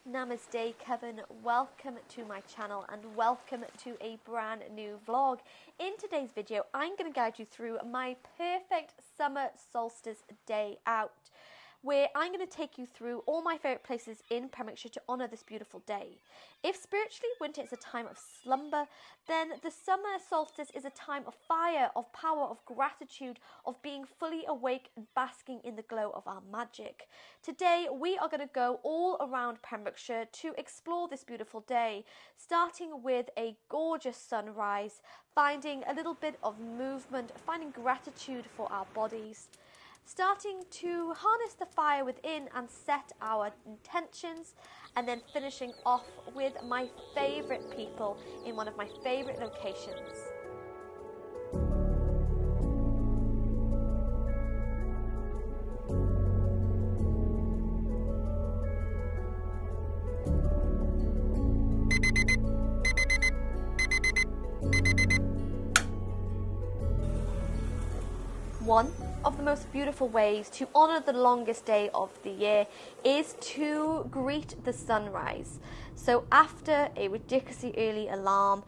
Namaste, Coven. Welcome to my channel and welcome to a brand new vlog. In today's video, I'm going to guide you through my perfect summer solstice day out, where I'm going to take you through all my favourite places in Pembrokeshire to honour this beautiful day. If spiritually winter is a time of slumber, then the summer solstice is a time of fire, of power, of gratitude, of being fully awake and basking in the glow of our magic. Today we are going to go all around Pembrokeshire to explore this beautiful day, starting with a gorgeous sunrise, finding a little bit of movement, finding gratitude for our bodies, starting to harness the fire within and set our intentions, and then finishing off with my favourite people in one of my favourite locations. One of the most beautiful ways to honour the longest day of the year is to greet the sunrise. So after a ridiculously early alarm,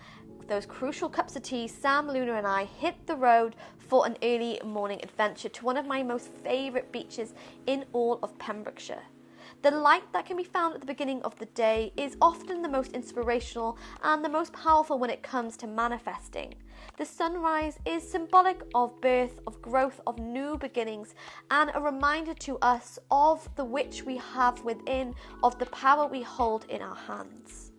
those crucial cups of tea, Sam, Luna and I hit the road for an early morning adventure to one of my most favourite beaches in all of Pembrokeshire. The light that can be found at the beginning of the day is often the most inspirational and the most powerful when it comes to manifesting. The sunrise is symbolic of birth, of growth, of new beginnings, and a reminder to us of the witch we have within, of the power we hold in our hands.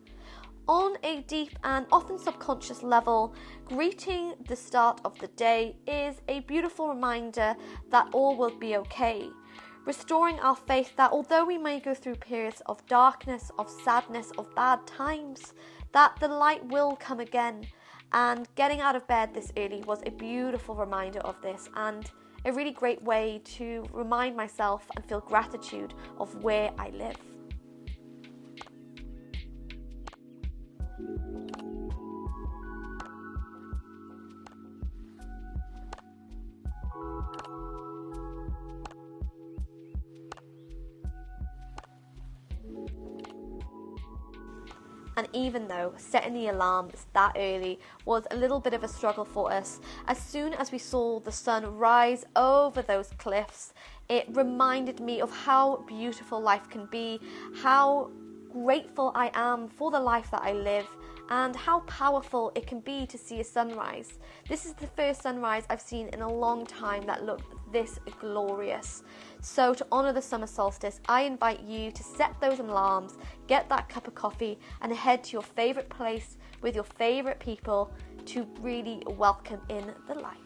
On a deep and often subconscious level, greeting the start of the day is a beautiful reminder that all will be okay. Restoring our faith that although we may go through periods of darkness, of sadness, of bad times, that the light will come again. And getting out of bed this early was a beautiful reminder of this, and a really great way to remind myself and feel gratitude of where I live. And even though setting the alarms that early was a little bit of a struggle for us, as soon as we saw the sun rise over those cliffs, it reminded me of how beautiful life can be, how grateful I am for the life that I live, and how powerful it can be to see a sunrise. This is the first sunrise I've seen in a long time that looked this glorious. So to honour the summer solstice, I invite you to set those alarms, get that cup of coffee, and head to your favourite place with your favourite people to really welcome in the light.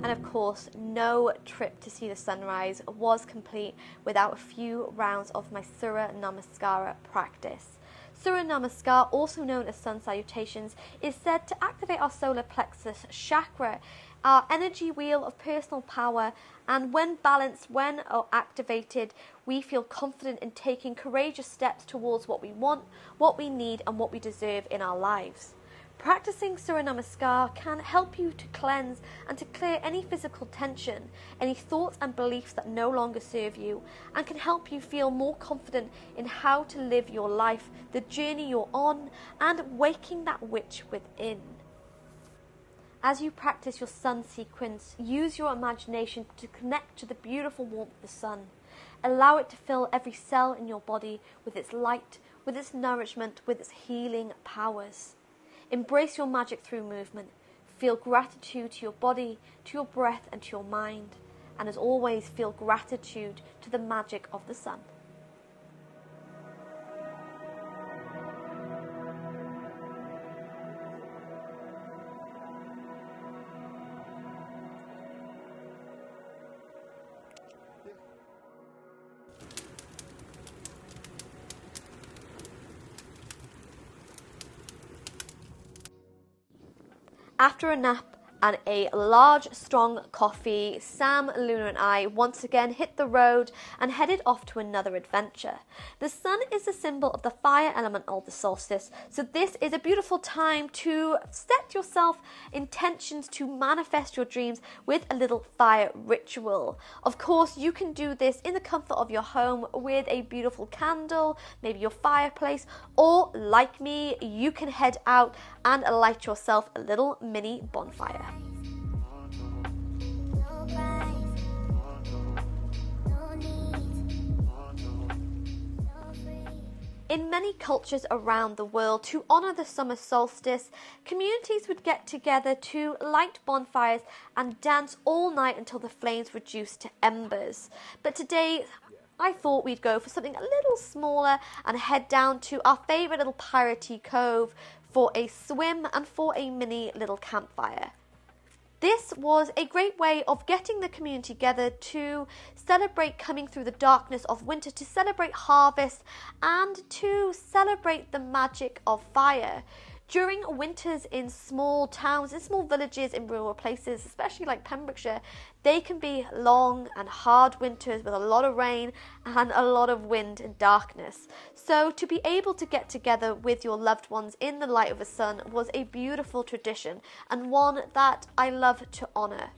And of course, no trip to see the sunrise was complete without a few rounds of my Surya Namaskara practice. Surya Namaskar, also known as sun salutations, is said to activate our solar plexus chakra, our energy wheel of personal power, and when balanced, when activated, we feel confident in taking courageous steps towards what we want, what we need, and what we deserve in our lives. Practicing Surya Namaskar can help you to cleanse and to clear any physical tension, any thoughts and beliefs that no longer serve you, and can help you feel more confident in how to live your life, the journey you're on, and waking that witch within. As you practice your sun sequence, use your imagination to connect to the beautiful warmth of the sun. Allow it to fill every cell in your body with its light, with its nourishment, with its healing powers. Embrace your magic through movement. Feel gratitude to your body, to your breath and to your mind. And as always, feel gratitude to the magic of the sun. After a nap and a large, strong coffee, Sam, Luna and I once again hit the road and headed off to another adventure. The sun is a symbol of the fire element of the solstice, so this is a beautiful time to set yourself intentions to manifest your dreams with a little fire ritual. Of course, you can do this in the comfort of your home with a beautiful candle, maybe your fireplace, or like me, you can head out and light yourself a little mini bonfire. In many cultures around the world, to honour the summer solstice, communities would get together to light bonfires and dance all night until the flames reduced to embers. But today, I thought we'd go for something a little smaller and head down to our favourite little piratey cove for a swim and for a mini little campfire. This was a great way of getting the community together to celebrate coming through the darkness of winter, to celebrate harvest, and to celebrate the magic of fire. During winters in small towns, in small villages, in rural places, especially like Pembrokeshire, they can be long and hard winters with a lot of rain and a lot of wind and darkness. So to be able to get together with your loved ones in the light of the sun was a beautiful tradition and one that I love to honour.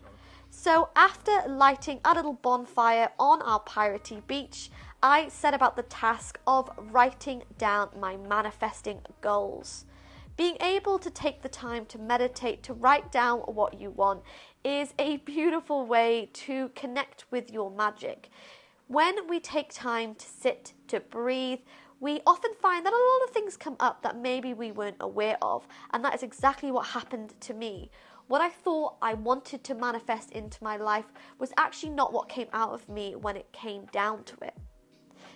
So after lighting a little bonfire on our piratey beach, I set about the task of writing down my manifesting goals. Being able to take the time to meditate, to write down what you want, is a beautiful way to connect with your magic. When we take time to sit, to breathe, we often find that a lot of things come up that maybe we weren't aware of, and that is exactly what happened to me. What I thought I wanted to manifest into my life was actually not what came out of me when it came down to it.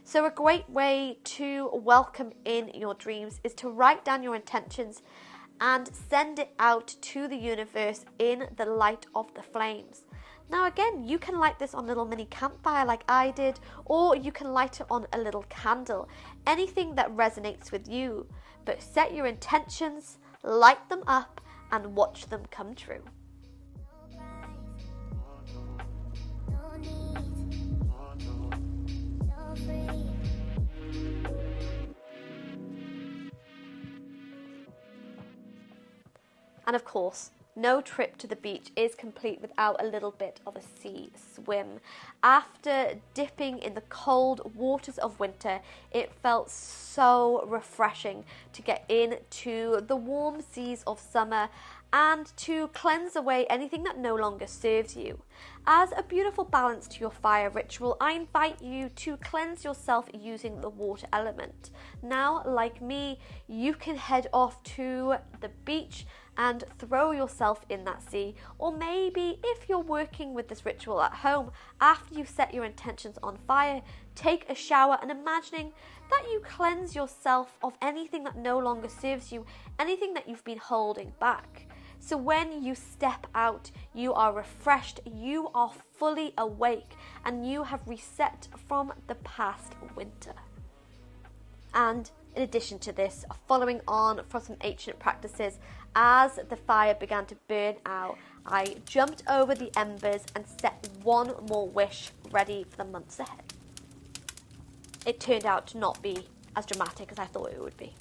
So a great way to welcome in your dreams is to write down your intentions and send it out to the universe in the light of the flames. Now again, you can light this on a little mini campfire like I did, or you can light it on a little candle. Anything that resonates with you. But set your intentions, light them up, and watch them come true. And of course, no trip to the beach is complete without a little bit of a sea swim. After dipping in the cold waters of winter, it felt so refreshing to get into the warm seas of summer and to cleanse away anything that no longer serves you. As a beautiful balance to your fire ritual, I invite you to cleanse yourself using the water element. Now, like me, you can head off to the beach and throw yourself in that sea, or maybe if you're working with this ritual at home, after you set your intentions on fire, take a shower and imagining that you cleanse yourself of anything that no longer serves you, anything that you've been holding back. So when you step out, you are refreshed, you are fully awake, and you have reset from the past winter. And in addition to this, following on from some ancient practices, as the fire began to burn out, I jumped over the embers and set one more wish ready for the months ahead. It turned out to not be as dramatic as I thought it would be.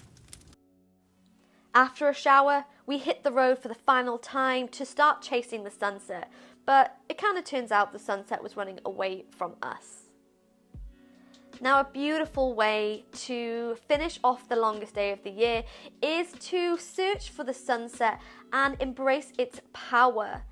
After a shower, we hit the road for the final time to start chasing the sunset, but it kind of turns out the sunset was running away from us. Now, a beautiful way to finish off the longest day of the year is to search for the sunset and embrace its power.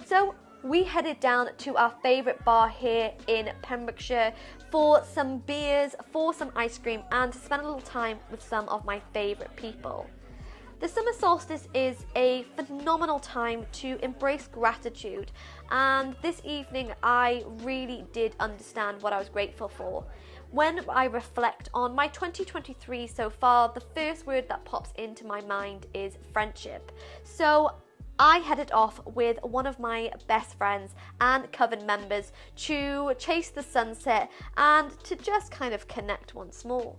So we headed down to our favourite bar here in Pembrokeshire for some beers, for some ice cream, and to spend a little time with some of my favourite people. The summer solstice is a phenomenal time to embrace gratitude, and this evening I really did understand what I was grateful for. When I reflect on my 2023 so far, the first word that pops into my mind is friendship. So I headed off with one of my best friends and COVEN members to chase the sunset and to just kind of connect once more.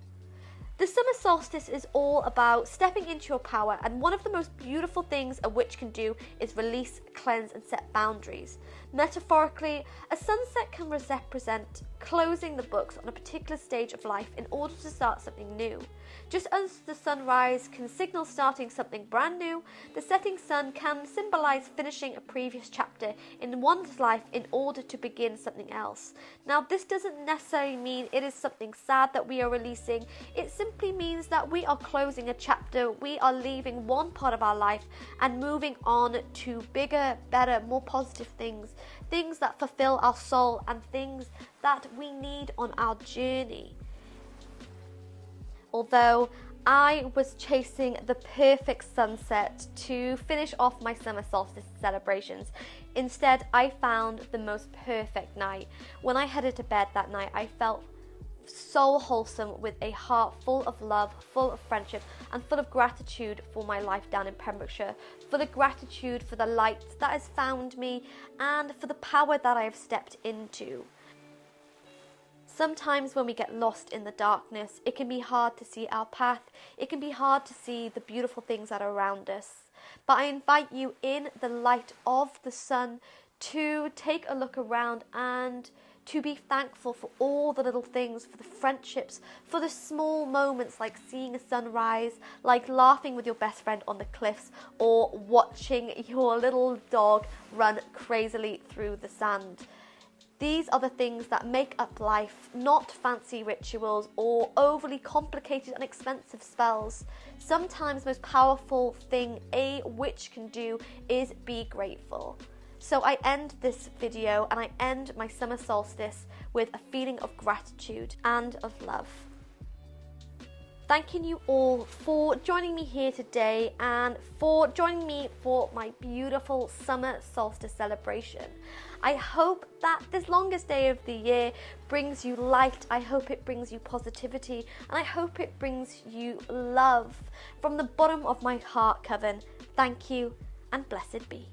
The summer solstice is all about stepping into your power, and one of the most beautiful things a witch can do is release, cleanse, and set boundaries. Metaphorically, a sunset can represent closing the books on a particular stage of life in order to start something new. Just as the sunrise can signal starting something brand new, the setting sun can symbolize finishing a previous chapter in one's life in order to begin something else. Now, this doesn't necessarily mean it is something sad that we are releasing. It simply means that we are closing a chapter. We are leaving one part of our life and moving on to bigger, better, more positive things that fulfill our soul and things that we need on our journey. Although I was chasing the perfect sunset to finish off my summer solstice celebrations, instead I found the most perfect night. When I headed to bed that night, I felt so wholesome, with a heart full of love, full of friendship, and full of gratitude for my life down in Pembrokeshire, full of gratitude for the light that has found me and for the power that I have stepped into. Sometimes when we get lost in the darkness, it can be hard to see our path. It can be hard to see the beautiful things that are around us. But I invite you, in the light of the sun, to take a look around and to be thankful for all the little things, for the friendships, for the small moments like seeing a sunrise, like laughing with your best friend on the cliffs, or watching your little dog run crazily through the sand. These are the things that make up life, not fancy rituals or overly complicated and expensive spells. Sometimes the most powerful thing a witch can do is be grateful. So I end this video and I end my summer solstice with a feeling of gratitude and of love. Thanking you all for joining me here today and for joining me for my beautiful summer solstice celebration. I hope that this longest day of the year brings you light. I hope it brings you positivity, and I hope it brings you love. From the bottom of my heart, Coven, thank you and blessed be.